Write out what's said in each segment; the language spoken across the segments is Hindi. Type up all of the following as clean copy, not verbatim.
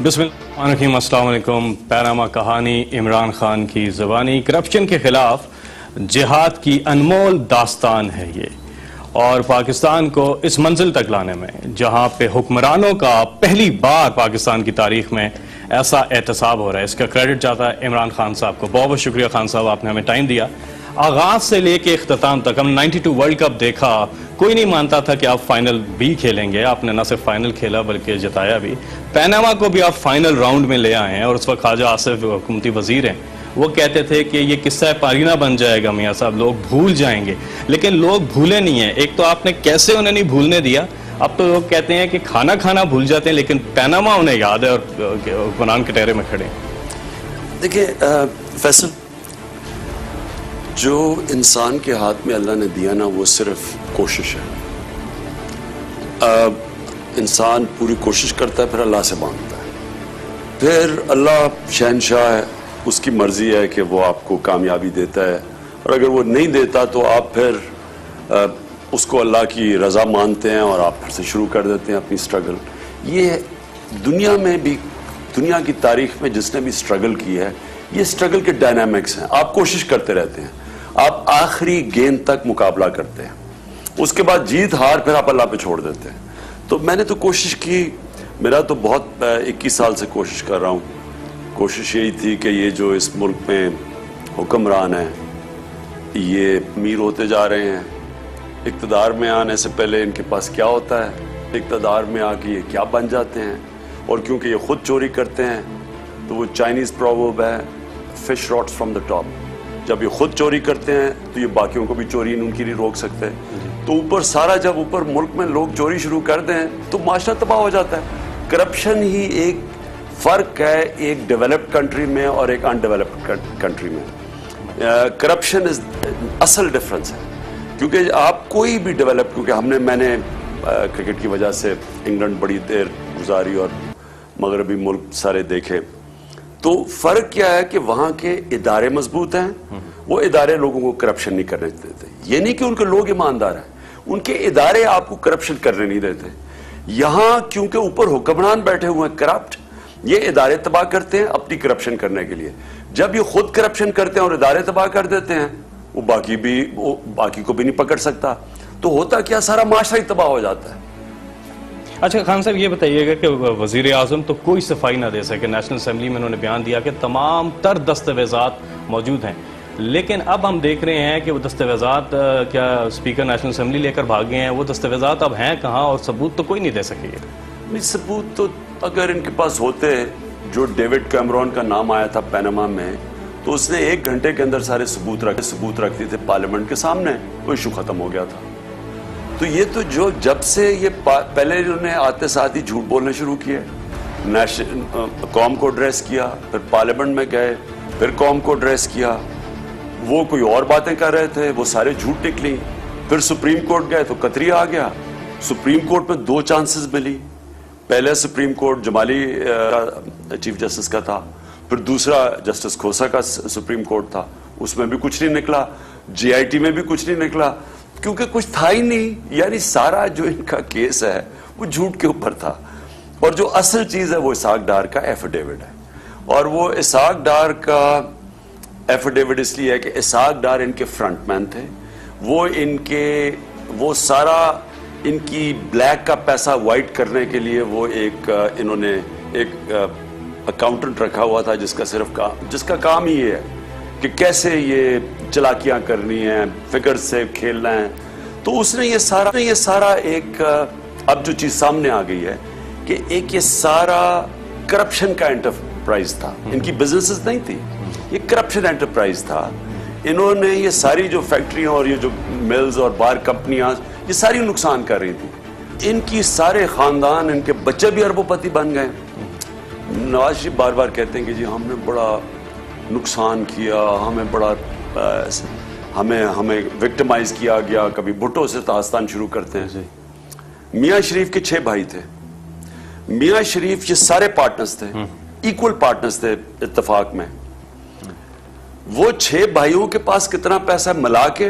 बिस्मिल्लाहिर्रहमानिर्रहीम, अस्सलाम वालेकुम। पैनामा कहानी, इमरान खान की ज़बानी, करप्शन के खिलाफ जिहाद की अनमोल दास्तान है ये। और पाकिस्तान को इस मंजिल तक लाने में, जहां पे हुक्मरानों का पहली बार पाकिस्तान की तारीख में ऐसा एहतसाब हो रहा है, इसका क्रेडिट जाता है इमरान खान साहब को। बहुत बहुत शुक्रिया खान साहब, आपने हमें टाइम दिया। आगाज से लेके इख्तिताम तक, हम 92 वर्ल्ड कप देखा, कोई नहीं मानता था कि आप फाइनल भी खेलेंगे। आपने न सिर्फ फाइनल खेला बल्कि जिताया भी। पैनामा को भी आप फाइनल राउंड में ले आए हैं और उस वक्त ख्वाजा आसिफ हुकूमती वजीर हैं, वो कहते थे कि ये किस्सा पारीना बन जाएगा मियाँ साहब, लोग भूल जाएंगे। लेकिन लोग भूले नहीं है। एक तो आपने कैसे उन्हें नहीं भूलने दिया। अब तो लोग कहते हैं कि खाना खाना भूल जाते हैं, लेकिन पैनामा उन्हें याद है और हुक्मरान के टहरे में खड़े। देखिए फैसल, जो इंसान के हाथ में अल्लाह ने दिया ना, वो सिर्फ कोशिश है। इंसान पूरी कोशिश करता है, फिर अल्लाह से मांगता है, फिर अल्लाह शहनशाह है, उसकी मर्जी है कि वो आपको कामयाबी देता है। और अगर वो नहीं देता तो आप फिर उसको अल्लाह की रज़ा मानते हैं और आप फिर से शुरू कर देते हैं अपनी स्ट्रगल। ये दुनिया में भी, दुनिया की तारीख में जिसने भी स्ट्रगल की है, ये स्ट्रगल के डायनामिक्स हैं। आप कोशिश करते रहते हैं, आप आखिरी गेंद तक मुकाबला करते हैं, उसके बाद जीत हार फिर आप अल्लाह पे छोड़ देते हैं। तो मैंने तो कोशिश की, मेरा तो बहुत 21 साल से कोशिश कर रहा हूँ। कोशिश यही थी कि ये जो इस मुल्क में हुक्मरान हैं, ये अमीर होते जा रहे हैं। इक़्तिदार में आने से पहले इनके पास क्या होता है, इक़्तिदार में आके ये क्या बन जाते हैं। और क्योंकि ये खुद चोरी करते हैं, तो वो चाइनीज़ प्रॉवर्ब है, fish rots from the top. जब ये खुद चोरी करते हैं तो ये बाकियों को भी चोरी उनकी नहीं रोक सकते। तो ऊपर सारा, जब ऊपर मुल्क में लोग चोरी शुरू कर दें तो माशरा तबाह हो जाता है। करप्शन ही एक फ़र्क है एक डेवलप्ड कंट्री में और एक अनडेवलप्ड कंट्री में। करप्शन इज असल डिफरेंस है। क्योंकि आप कोई भी डेवलप, क्योंकि मैंने क्रिकेट की वजह से इंग्लैंड बड़ी देर गुजारी और मगरबी मुल्क सारे देखे, तो फर्क क्या है कि वहां के इदारे मजबूत हैं। वो इदारे लोगों को करप्शन नहीं करने देते। ये नहीं कि उनके लोग ईमानदार हैं, उनके इदारे आपको करप्शन करने नहीं देते। यहां क्योंकि ऊपर हुक्मरान बैठे हुए हैं करप्ट, ये इदारे तबाह करते हैं अपनी करप्शन करने के लिए। जब ये खुद करप्शन करते हैं और इदारे तबाह कर देते हैं, वो बाकी को भी नहीं पकड़ सकता। तो होता क्या, सारा माशरा ही तबाह हो जाता है। अच्छा खान साहब, ये बताइएगा कि वज़ीर आज़म तो कोई सफाई ना दे सके। नेशनल असेंबली में उन्होंने बयान दिया कि तमाम तर दस्तावेजात मौजूद हैं, लेकिन अब हम देख रहे हैं कि वो दस्तावेजात क्या स्पीकर नेशनल असेंबली लेकर भाग गए हैं। वो दस्तावेजात अब हैं कहाँ और सबूत तो कोई नहीं दे सके। नहीं, सबूत तो अगर इनके पास होते, जो डेविड कैमरॉन का नाम आया था पैनामा में, तो उसने 1 घंटे के अंदर सारे सबूत रख दिए थे पार्लियामेंट के सामने, वो इशू खत्म हो गया था। तो ये तो जो जब से ये पहले इन्होंने आते साथ ही झूठ बोलने शुरू किए, कौम को एड्रेस किया, फिर पार्लियामेंट में गए, फिर कौम को एड्रेस किया, वो कोई और बातें कर रहे थे, वो सारे झूठ निकली। फिर सुप्रीम कोर्ट गए तो कतरिया आ गया। सुप्रीम कोर्ट में 2 चांसेस मिली। पहले supreme court Jamali chief justice का था, फिर दूसरा जस्टिस खोसा का सुप्रीम कोर्ट था, उसमें भी कुछ नहीं निकला। GIT में भी कुछ नहीं निकला, क्योंकि कुछ था ही नहीं। यानी सारा जो इनका केस है वो झूठ के ऊपर था। और जो असल चीज है वो इसाक डार का एफिडेविट है। और वो इसाक डार का एफिडेविट इसलिए है कि इसाक डार इनके फ्रंटमैन थे। वो सारा इनकी ब्लैक का पैसा वाइट करने के लिए वो इन्होंने एक अकाउंटेंट रखा हुआ था, जिसका काम ही ये है कि कैसे ये चलाकियां करनी है, फिगर से खेलना है। तो उसने ये सारा एक अब जो चीज सामने आ गई है कि एक ये सारा करप्शन का एंटरप्राइज था। इनकी बिजनेसेस नहीं थी, ये करप्शन एंटरप्राइज था। इन्होंने ये सारी जो फैक्ट्रियां और ये जो मिल्स और बार कंपनियां, ये सारी नुकसान कर रही थी। इनकी सारे खानदान, इनके बच्चे भी अरबोपति बन गए। नवाज शरीफ बार बार कहते हैं कि जी हमने बड़ा नुकसान किया, हमें बड़ा हमें विक्टिमाइज किया गया। कभी भुट्टो से दास्तान शुरू करते हैं। मियाँ शरीफ के 6 भाई थे। मियाँ शरीफ ये सारे पार्टनर्स थे, इक्वल पार्टनर्स थे इत्तेफाक में। वो 6 भाइयों के पास कितना पैसा मिला के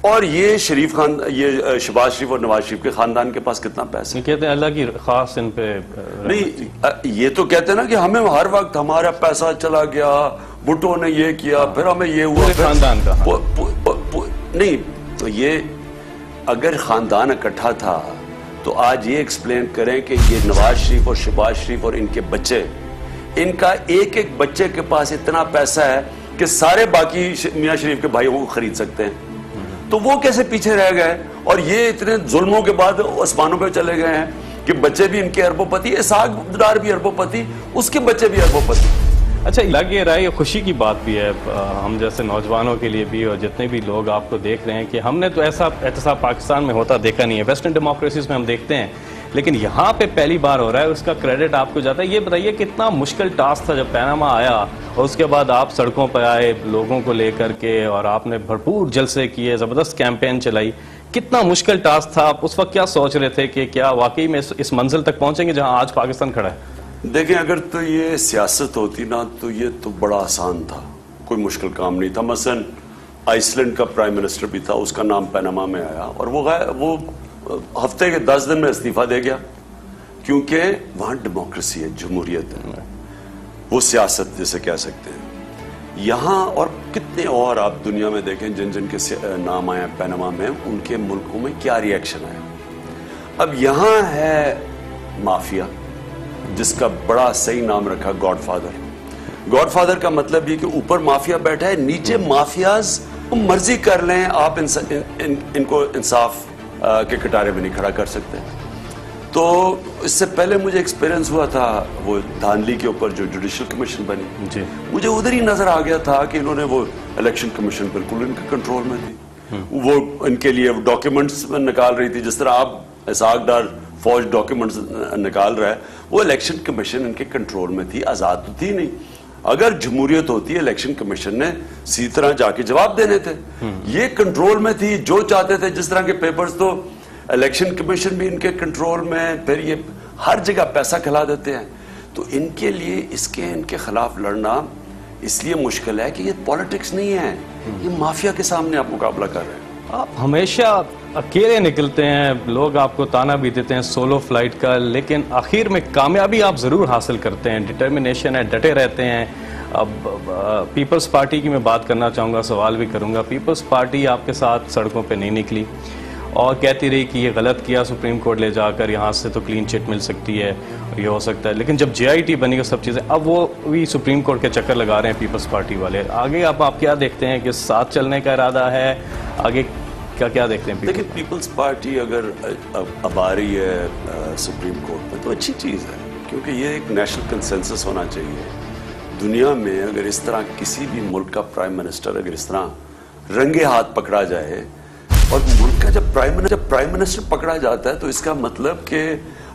और ये शरीफ खान, ये शहबाज शरीफ और नवाज शरीफ के खानदान के पास कितना पैसा है? कहते हैं अल्लाह की खास इन पे नहीं, ये तो कहते हैं ना कि हमें हर वक्त हमारा पैसा चला गया, भुट्टो ने ये किया, फिर हमें ये हुआ, खानदान का। नहीं, तो ये अगर खानदान इकट्ठा था तो आज ये एक्सप्लेन करें कि ये नवाज शरीफ और शहबाज शरीफ और इनके बच्चे, इनका एक एक बच्चे के पास इतना पैसा है कि सारे बाकी मियां शरीफ के भाइयों को खरीद सकते हैं, तो वो कैसे पीछे रह गए? और ये इतने जुल्मों के बाद आसमानों पे चले गए हैं कि बच्चे भी इनके अरबोपति, इसाक डार भी अरबोपति, उसके बच्चे भी अरबोपति। अच्छा, लग ये रहा है, ये खुशी की बात भी है हम जैसे नौजवानों के लिए भी, और जितने भी लोग आपको देख रहे हैं कि हमने तो ऐसा एहतसाब पाकिस्तान में होता देखा नहीं है। वेस्टर्न डेमोक्रेसीज में हम देखते हैं, लेकिन यहाँ पे पहली बार हो रहा है, उसका क्रेडिट आपको जाता है। ये बताइए कितना मुश्किल टास्क था जब पैनामा आया और उसके बाद आप सड़कों पर आए लोगों को लेकर के, और आपने भरपूर जलसे किए, ज़बरदस्त कैंपेन चलाई। कितना मुश्किल टास्क था? आप उस वक्त क्या सोच रहे थे कि क्या वाकई में इस मंजिल तक पहुंचेंगे जहां आज पाकिस्तान खड़ा है? देखें, अगर तो ये सियासत होती ना तो ये तो बड़ा आसान था, कोई मुश्किल काम नहीं था। मसलन आइसलैंड का प्राइम मिनिस्टर भी था, उसका नाम पैनामा में आया और वो हफ्ते के 10 दिन में इस्तीफा दे गया, क्योंकि वहां डेमोक्रेसी है, जमहूरियत है, वो सियासत जिसे कह सकते हैं। यहाँ और कितने और आप दुनिया में देखें जिन जिन के नाम आए पैनामा में, उनके मुल्कों में क्या रिएक्शन आया। अब यहाँ है माफिया, जिसका बड़ा सही नाम रखा गॉडफादर। गॉडफादर का मतलब ये कि ऊपर माफिया बैठा है, नीचे माफियाज मर्जी कर लें, आप इनको इंसाफ के कटारे में नहीं खड़ा कर सकते। तो इससे पहले मुझे एक्सपीरियंस हुआ था वो धानली के ऊपर जो जुडिशल कमीशन बनी जी, मुझे उधर ही नजर आ गया था कि इन्होंने वो इलेक्शन कमीशन बिल्कुल इनके कंट्रोल में थी। वो इनके लिए डॉक्यूमेंट्स निकाल रही थी, जिस तरह आप इसाक डार फौज डॉक्यूमेंट्स निकाल रहा है, वो इलेक्शन कमीशन इनके कंट्रोल में थी, आजाद तो थी नहीं। अगर जमहूरियत होती है, इलेक्शन कमीशन ने सीधी तरह जाके जवाब देने थे। ये कंट्रोल में थी, जो चाहते थे, जिस तरह के पेपर्स, तो इलेक्शन कमीशन भी इनके कंट्रोल में, फिर ये हर जगह पैसा खिला देते हैं। तो इनके लिए इनके खिलाफ लड़ना इसलिए मुश्किल है कि ये पॉलिटिक्स नहीं है, ये माफिया के सामने आप मुकाबला कर रहे हैं। आप हमेशा अकेले निकलते हैं, लोग आपको ताना भी देते हैं सोलो फ्लाइट का, लेकिन आखिर में कामयाबी आप ज़रूर हासिल करते हैं। डिटर्मिनेशन है, डटे रहते हैं। अब पीपल्स पार्टी की मैं बात करना चाहूँगा, सवाल भी करूँगा। पीपल्स पार्टी आपके साथ सड़कों पे नहीं निकली और कहती रही कि ये गलत किया सुप्रीम कोर्ट ले जाकर, यहाँ से तो क्लीन चिट मिल सकती है और ये हो सकता है। लेकिन जब JIT बनी और सब चीज़ें, अब वो भी सुप्रीम कोर्ट के चक्कर लगा रहे हैं पीपल्स पार्टी वाले। आगे आप क्या देखते हैं कि साथ चलने का इरादा है? आगे क्या देखते हैं? देखिए, पीपल्स पार्टी अगर अब आ रही है सुप्रीम कोर्ट में तो अच्छी चीज़ है, क्योंकि ये एक नेशनल कंसेंसस होना चाहिए। दुनिया में अगर इस तरह किसी भी मुल्क का प्राइम मिनिस्टर अगर इस तरह रंगे हाथ पकड़ा जाए, और मुल्क का जब प्राइम मिनिस्टर पकड़ा जाता है तो इसका मतलब कि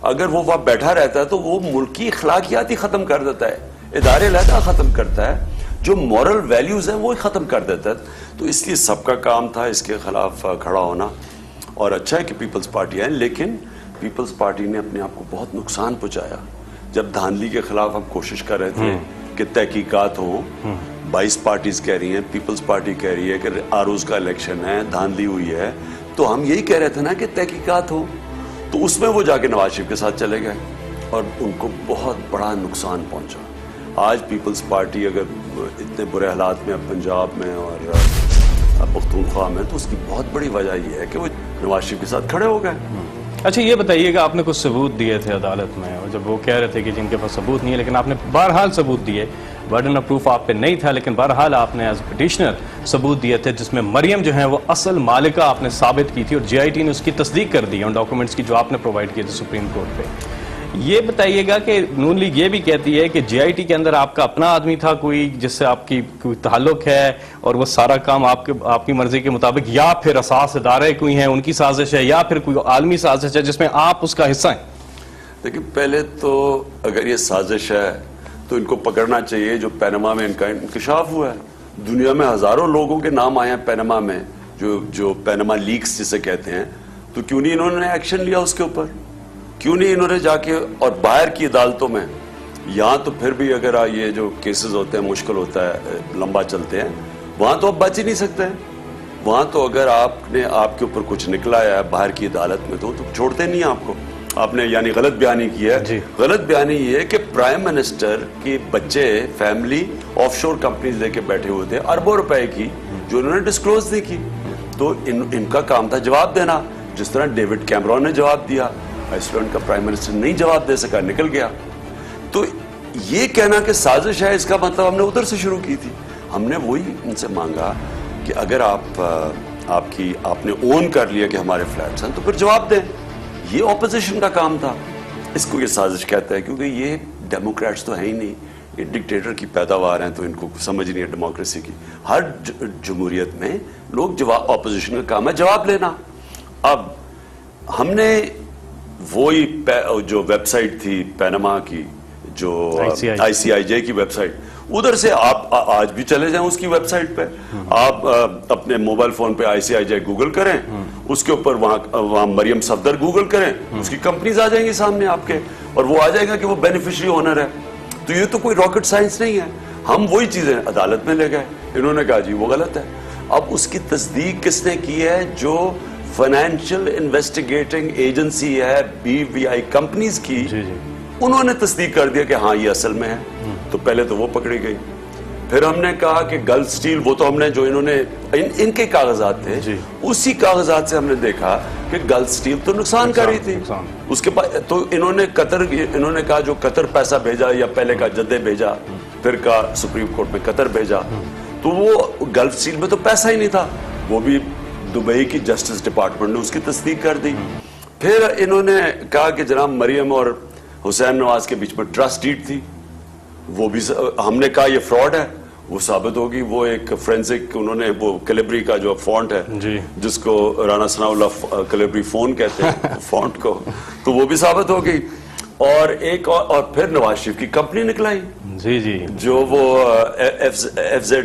अगर वो वहाँ बैठा रहता है तो वो मुल्क की अखलाकियात ही ख़त्म कर देता है, इदारे लहदा ख़त्म करता है, जो मॉरल वैल्यूज़ हैं वो ही ख़त्म कर देता है। तो इसलिए सबका काम था इसके खिलाफ खड़ा होना, और अच्छा है कि पीपल्स पार्टी है। लेकिन पीपल्स पार्टी ने अपने आप को बहुत नुकसान पहुँचाया। जब धांधली के खिलाफ हम कोशिश कर रहे थे कि तहकीकात हो, 22 पार्टीज कह रही हैं, पीपल्स पार्टी कह रही है कि आरूज का इलेक्शन है, धांधली हुई है, तो हम यही कह रहे थे ना कि तहकीकात हो। तो उसमें वो जाके नवाज शरीफ के साथ चले गए और उनको बहुत बड़ा नुकसान पहुंचा। आज पीपल्स पार्टी अगर इतने बुरे हालात में अब पंजाब में और पख्तूनख्वा में, तो उसकी बहुत बड़ी वजह यह है कि वो नवाज शरीफ के साथ खड़े हो गए। अच्छा, ये बताइएगा, आपने कुछ सबूत दिए थे अदालत में, और जब वो कह रहे थे कि जिनके पास सबूत नहीं है, लेकिन आपने बहरहाल सबूत दिए। बर्डन ऑफ प्रूफ आप पे नहीं था, लेकिन बहरहाल आपने एज पिटिशनर सबूत दिए थे, जिसमें मरियम जो है वो असल मालिका आपने साबित की थी, और JIT ने उसकी तस्दीक कर दी उन डॉक्यूमेंट्स की जो आपने प्रोवाइड किए थे सुप्रीम कोर्ट पे। ये बताइएगा कि नून लीग ये भी कहती है कि JIT के अंदर आपका अपना आदमी था कोई, जिससे आपकी कोई ताल्लुक है, और वो सारा काम आपकी मर्जी के मुताबिक, या फिर असास इदारे कोई हैं उनकी साजिश है, या फिर कोई आलमी साजिश है जिसमें आप उसका हिस्सा हैं? देखिए, पहले तो अगर ये साजिश है तो इनको पकड़ना चाहिए जो पैनामा में इनका इंकशाफ हुआ है। दुनिया में हजारों लोगों के नाम आए हैं पैनामा में, जो पैनामा लीक्स जिसे कहते हैं, तो क्यों नहीं इन्होंने एक्शन लिया उसके ऊपर? क्यों नहीं इन्होंने जाके, और बाहर की अदालतों में, यहाँ तो फिर भी अगर ये जो केसेस होते हैं मुश्किल होता है, लंबा चलते हैं, वहाँ तो अब बच ही नहीं सकते हैं। वहां तो अगर आपने आपके ऊपर कुछ निकला है बाहर की अदालत में तो छोड़ते नहीं आपको। आपने यानी गलत बयानी की है। गलत बयानी ये है कि प्राइम मिनिस्टर के बच्चे फैमिली ऑफशोर कंपनीज लेके बैठे हुए थे अरबों रुपए की, जो इन्होंने डिस्क्लोज नहीं की। तो इनका काम था जवाब देना, जिस तरह डेविड कैमरॉन ने जवाब दिया। आइसलैंड का प्राइम मिनिस्टर नहीं जवाब दे सका, निकल गया। तो ये कहना कि साजिश है, इसका मतलब हमने उधर से शुरू की थी। हमने वही इनसे मांगा कि अगर आपने ओन कर लिया कि हमारे फ्लैट्स हैं तो फिर जवाब दें। ये ऑपोजिशन का काम था। इसको ये साजिश कहता है, क्योंकि ये डेमोक्रेट्स तो है ही नहीं, ये डिक्टेटर की पैदावार हैं, तो इनको समझ नहीं है डेमोक्रेसी की। हर जमहूरियत में लोग जवाब, ऑपोजिशन का काम है जवाब लेना। अब हमने वही जो वेबसाइट थी पैनामा की, जो ICIJ की वेबसाइट, उधर से आप आज भी चले जाएं उसकी वेबसाइट पे। आप अपने मोबाइल फोन पे ICIJ गूगल करें, उसके ऊपर वहां मरियम सफदर गूगल करें, उसकी कंपनीज आ जाएंगी सामने आपके, और वो आ जाएगा कि वो बेनिफिशियरी ओनर है। तो ये तो कोई रॉकेट साइंस नहीं है। हम वही चीजें अदालत में ले गए, इन्होंने कहा जी वो गलत है। अब उसकी तस्दीक किसने की है? जो फाइनेंशियल इन्वेस्टिगेटिंग एजेंसी है BVI कंपनीज की, उन्होंने तस्दीक कर दिया कि हाँ ये असल में है। तो पहले तो वो पकड़ी गई। फिर हमने कहा कि गल्फ स्टील, वो तो हमने जो इन्होंने इनके कागजात थे, उसी कागजात से हमने देखा कि गल्फ स्टील तो नुकसान कर रही थी। उसके बाद तो इन्होंने कहा जो कतर पैसा भेजा, या पहले का जद्दे भेजा, फिर का सुप्रीम कोर्ट में कतर भेजा, तो वो गल्फ स्टील में तो पैसा ही नहीं था। वो भी दुबई की जस्टिस डिपार्टमेंट ने उसकी तस्दीक कर दी। फिर इन्होंने कहा कि जनाब मरियम और हुसैन नवाज के बीच में ट्रस्ट डीड थी, वो भी हमने कहा ये फ्रॉड है, वो साबित होगी। वो एक फोरेंसिक, उन्होंने वो कैलिब्री का जो फॉन्ट है जिसको राना सनाउल्लाह कैलिब्री फोन कहते हैं फॉन्ट को, तो वो भी साबित हो गई। और फिर नवाज शरीफ की कंपनी निकलाई जो वो FZE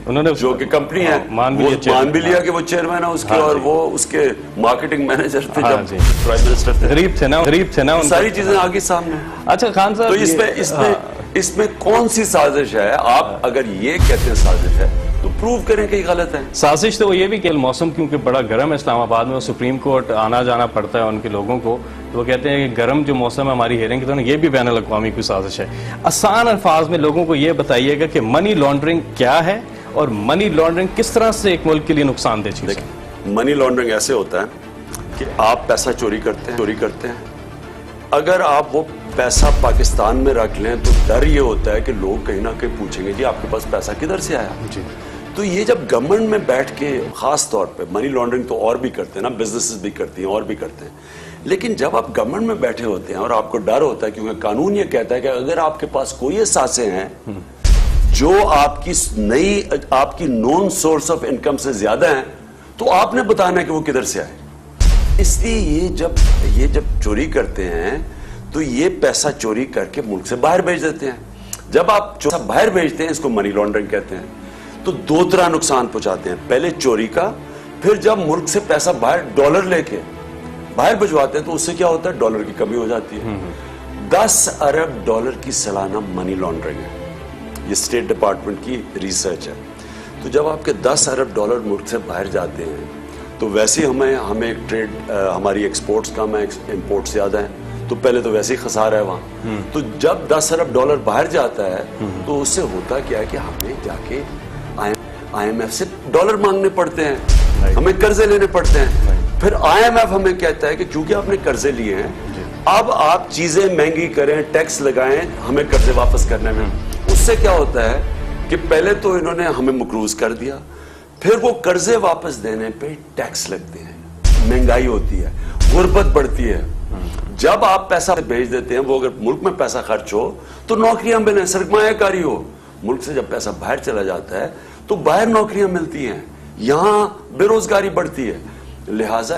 उन्होंने जो कि कंपनी है, मान भी लिया कि वो चेयरमैन है उसके, और वो उसके मार्केटिंग मैनेजर थे जब प्राइम मिनिस्टर थे। गरीब थे ना सारी चीजें आगे सामने। अच्छा खान साहब, तो इसमें कौन सी साजिश है? आप अगर ये कहते हैं साजिश है तो प्रूव करें कि गलत है। साजिश तो ये भी कि मौसम क्योंकि बड़ा गर्म है इस्लामाबाद में, सुप्रीम कोर्ट आना जाना पड़ता है उनके लोगों को, तो वो कहते हैं कि गर्म जो मौसम है हमारी हेयरिंग, तो ये भी बैन अल-अक़वामी की साजिश है। आसान अल्फाज में लोगों को ये बताइएगा कि मनी लॉन्ड्रिंग क्या है और मनी लॉन्ड्रिंग किस तरह से एक मुल्क के लिए नुकसानदेह चीज है। मनी लॉन्ड्रिंग ऐसे होता है कि आप पैसा चोरी करते हैं। अगर आप वो पैसा पाकिस्तान में रख लें तो डर ये होता है कि लोग कहीं ना कहीं पूछेंगे जी आपके पास पैसा किधर से आया। तो ये जब गवर्नमेंट में बैठ के, खास तौर पे मनी लॉन्ड्रिंग तो और भी करते हैं ना, बिजनेसेस भी करती हैं और भी करते हैं, लेकिन जब आप गवर्नमेंट में बैठे होते हैं और आपको डर होता है, क्योंकि कानून ये कहता है कि अगर आपके पास कोई असासे हैं जो आपकी नॉन सोर्स ऑफ इनकम से ज्यादा हैं, तो आपने बताना है कि वो किधर से आए। इसलिए ये जब चोरी करते हैं तो ये पैसा चोरी करके मुल्क से बाहर भेज देते हैं। जब आप बाहर भेजते हैं, इसको मनी लॉन्ड्रिंग कहते हैं, तो दो तरह नुकसान पहुंचाते हैं। पहले चोरी का, फिर जब मुल्क से पैसा बाहर डॉलर लेके बाहर भिजवाते हैं तो उससे क्या होता है, डॉलर की कमी हो जाती है। 10 अरब डॉलर की सालाना मनी लॉन्ड्रिंग है, ये स्टेट डिपार्टमेंट की रिसर्च है। तो जब आपके 10 अरब डॉलर मुल्क से बाहर जाते हैं तो वैसे हमें ट्रेड, हमारी एक्सपोर्ट्स कम है, इंपोर्ट ज्यादा है, तो पहले तो वैसे ही खसारा है वहां। तो जब 10 अरब डॉलर बाहर जाता है तो उससे होता क्या है कि हमें जाके IMF से डॉलर मांगने पड़ते हैं, हमें कर्जे लेने पड़ते हैं। फिर IMF हमें कहता है कि क्योंकि आपने कर्जे लिए हैं, अब आप चीजें महंगी करें, टैक्स लगाएं हमें कर्जे वापस करने में। उससे क्या होता है कि पहले तो इन्होंने हमें मकरूज कर दिया, फिर वो कर्जे वापस देने पे टैक्स लगते हैं, महंगाई होती है, गुर्बत बढ़ती है। जब आप पैसा भेज देते हैं, वो अगर मुल्क में पैसा खर्च हो तो नौकरियां मिले, सरमायाकारी हो। मुल्क से जब पैसा बाहर चला जाता है तो बाहर नौकरियां मिलती हैं, यहां बेरोजगारी बढ़ती है। लिहाजा